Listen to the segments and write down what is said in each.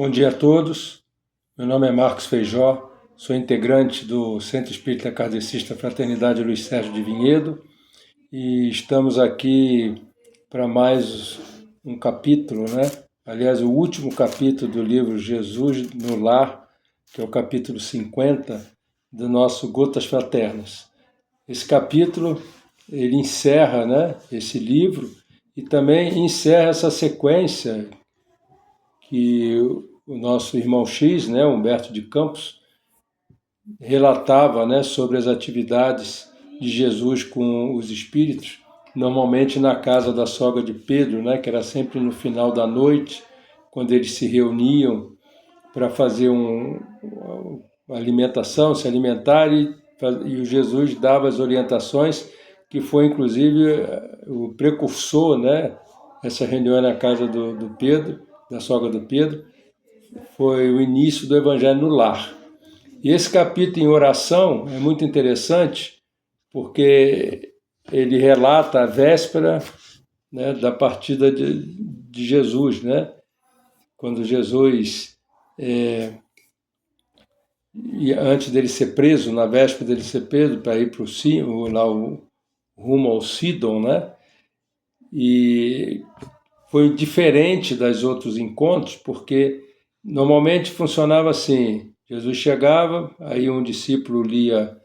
Bom dia a todos, meu nome é Marcos Feijó, sou integrante do Centro Espírita Kardecista Fraternidade Luiz Sérgio de Vinhedo e estamos aqui para mais um capítulo, né? Aliás, o último capítulo do livro Jesus no Lar, que é o capítulo 50 do nosso Gotas Fraternas. Esse capítulo, ele encerra, né, esse livro e também encerra essa sequência que o nosso irmão X, né, Humberto de Campos, relatava, né, sobre as atividades de Jesus com os espíritos, normalmente na casa da sogra de Pedro, né, que era sempre no final da noite, quando eles se reuniam para fazer uma alimentação, se alimentar, e o Jesus dava as orientações, que foi inclusive o precursor, né, essa reunião na casa do Pedro, da sogra do Pedro, foi o início do Evangelho no Lar. E esse capítulo em oração é muito interessante, porque ele relata a véspera, né, da partida de Jesus, né? Quando Jesus, antes dele ser preso, na véspera dele ser preso, para ir para o rumo ao Sidon, né? E foi diferente dos outros encontros, porque normalmente funcionava assim: Jesus chegava, aí um discípulo lia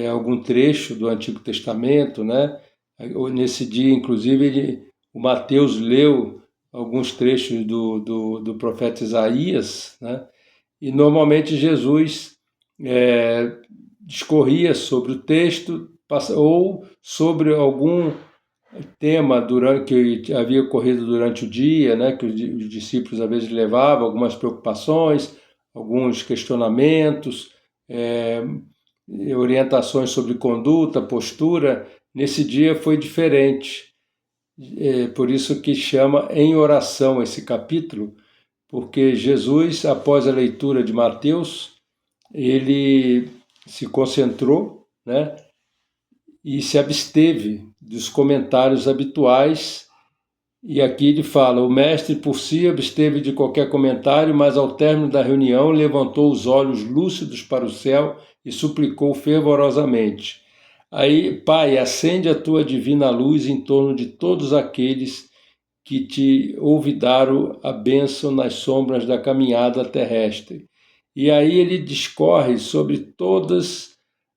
algum trecho do Antigo Testamento, né? Nesse dia, inclusive, o Mateus leu alguns trechos do profeta Isaías, né? E normalmente Jesus discorria sobre o texto ou sobre algum tema que havia ocorrido durante o dia, né, que os discípulos às vezes levavam algumas preocupações, alguns questionamentos, orientações sobre conduta, postura. Nesse dia foi diferente. Por isso que chama Em Oração esse capítulo, porque Jesus, após a leitura de Mateus, ele se concentrou, né, e se absteve dos comentários habituais. E aqui ele fala: o mestre por si absteve de qualquer comentário, mas ao término da reunião levantou os olhos lúcidos para o céu e suplicou fervorosamente: aí, Pai, acende a tua divina luz em torno de todos aqueles que te olvidaram a bênção nas sombras da caminhada terrestre. E aí ele discorre sobre todas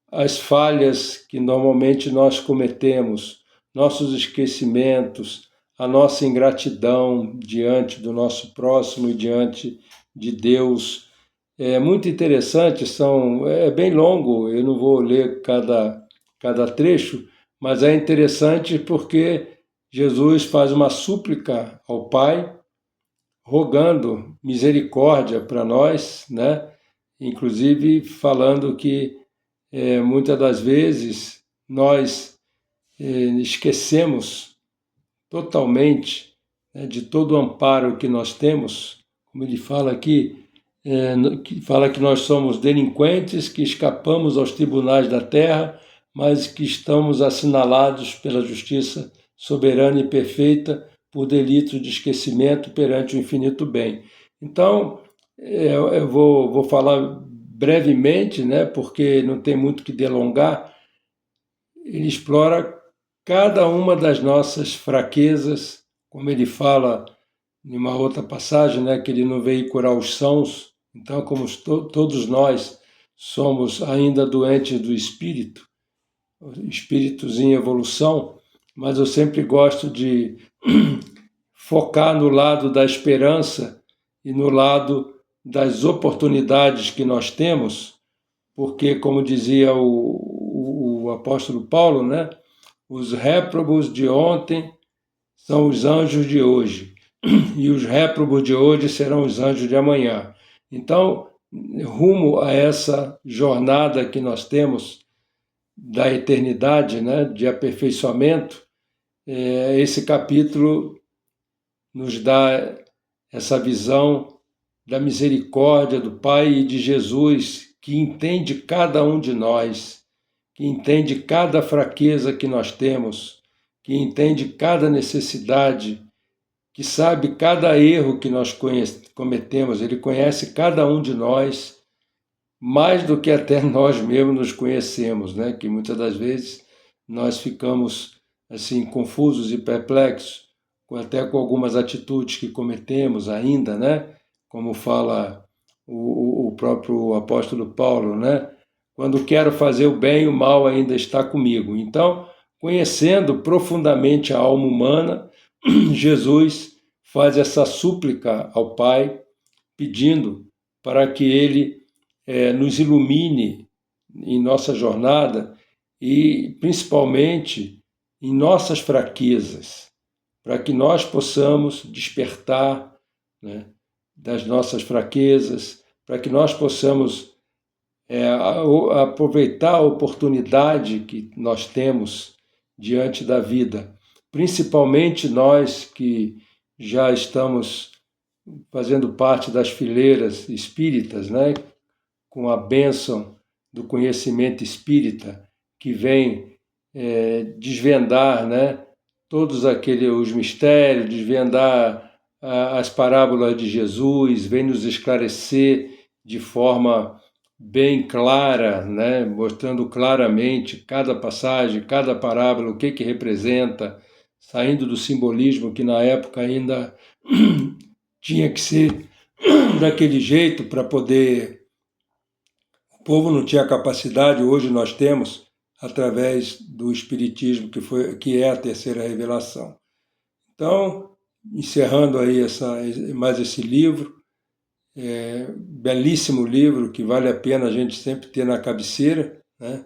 as falhas que normalmente nós cometemos, nossos esquecimentos, a nossa ingratidão diante do nosso próximo e diante de Deus. É muito interessante, é bem longo, eu não vou ler cada trecho, mas é interessante porque Jesus faz uma súplica ao Pai, rogando misericórdia para nós, né? Inclusive falando que muitas das vezes nós esquecemos totalmente, né, de todo o amparo que nós temos, como ele fala aqui, que fala que nós somos delinquentes, que escapamos aos tribunais da terra, mas que estamos assinalados pela justiça soberana e perfeita por delito de esquecimento perante o infinito bem. Então, eu vou falar brevemente, né, porque não tem muito que delongar. Ele explora cada uma das nossas fraquezas, como ele fala em uma outra passagem, né, que ele não veio curar os sãos. Então, como todos nós somos ainda doentes do espírito, espíritos em evolução, mas eu sempre gosto de focar no lado da esperança e no lado das oportunidades que nós temos, porque, como dizia o apóstolo Paulo, né, os réprobos de ontem são os anjos de hoje, e os réprobos de hoje serão os anjos de amanhã. Então, rumo a essa jornada que nós temos da eternidade, né, de aperfeiçoamento, esse capítulo nos dá essa visão da misericórdia do Pai e de Jesus, que entende cada um de nós, que entende cada fraqueza que nós temos, que entende cada necessidade que sabe cada erro que nós cometemos, Ele conhece cada um de nós, mais do que até nós mesmos nos conhecemos, né? Que muitas das vezes nós ficamos assim confusos e perplexos, até com algumas atitudes que cometemos ainda, né? Como fala o próprio apóstolo Paulo, né? Quando quero fazer o bem, o mal ainda está comigo. Então, conhecendo profundamente a alma humana, Jesus faz essa súplica ao Pai, pedindo para que Ele nos ilumine em nossa jornada e, principalmente, em nossas fraquezas, para que nós possamos despertar, né, das nossas fraquezas, para que nós possamos aproveitar a oportunidade que nós temos diante da vida, principalmente nós que já estamos fazendo parte das fileiras espíritas, né, com a bênção do conhecimento espírita que vem desvendar, né, todos os mistérios, desvendar as parábolas de Jesus, vem nos esclarecer de forma bem clara, né, mostrando claramente cada passagem, cada parábola, o que representa, saindo do simbolismo que na época ainda tinha que ser daquele jeito para poder... O povo não tinha capacidade, hoje nós temos, através do Espiritismo, que é a terceira revelação. Então, encerrando aí mais esse livro, belíssimo livro que vale a pena a gente sempre ter na cabeceira, né?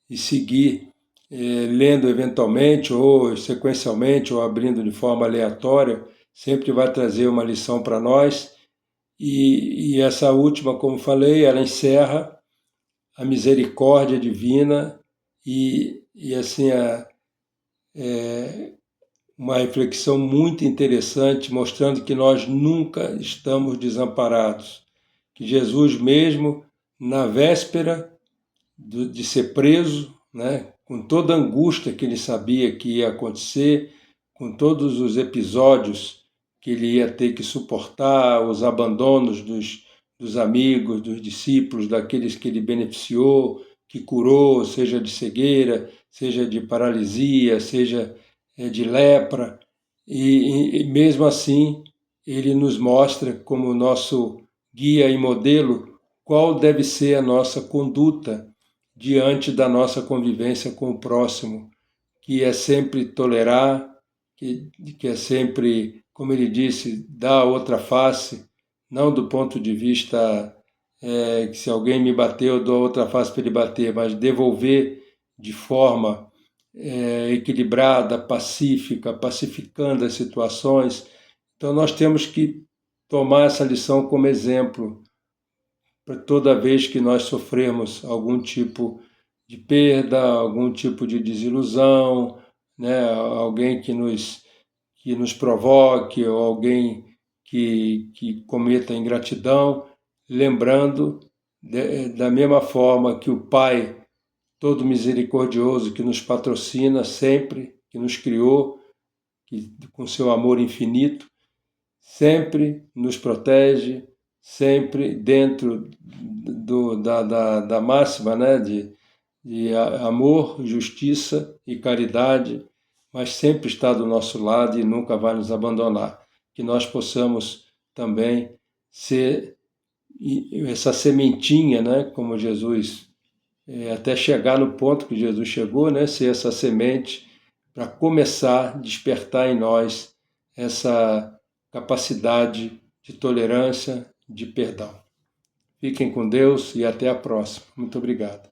E seguir lendo eventualmente ou sequencialmente ou abrindo de forma aleatória, sempre vai trazer uma lição para nós. E essa última, como falei, ela encerra a misericórdia divina e assim uma reflexão muito interessante, mostrando que nós nunca estamos desamparados, que Jesus mesmo, na véspera de ser preso, né, com toda a angústia que ele sabia que ia acontecer, com todos os episódios que ele ia ter que suportar, os abandonos dos amigos, dos discípulos, daqueles que ele beneficiou, que curou, seja de cegueira, seja de paralisia, seja de lepra, e mesmo assim ele nos mostra como nosso guia e modelo qual deve ser a nossa conduta diante da nossa convivência com o próximo, que é sempre tolerar, que é sempre, como ele disse, dar a outra face, não do ponto de vista que se alguém me bateu, eu dou a outra face para ele bater, mas devolver de forma equilibrada, pacífica, pacificando as situações. Então nós temos que tomar essa lição como exemplo para toda vez que nós sofremos algum tipo de perda, algum tipo de desilusão, né? Alguém que nos provoque, ou alguém que cometa ingratidão, lembrando da mesma forma que o Pai todo misericordioso que nos patrocina sempre, que nos criou, que com seu amor infinito, sempre nos protege, sempre dentro da máxima, né, de amor, justiça e caridade, mas sempre está do nosso lado e nunca vai nos abandonar. Que nós possamos também ser essa sementinha, né, como Jesus, até chegar no ponto que Jesus chegou, né, ser essa semente para começar a despertar em nós essa capacidade de tolerância, de perdão. Fiquem com Deus e até a próxima. Muito obrigado.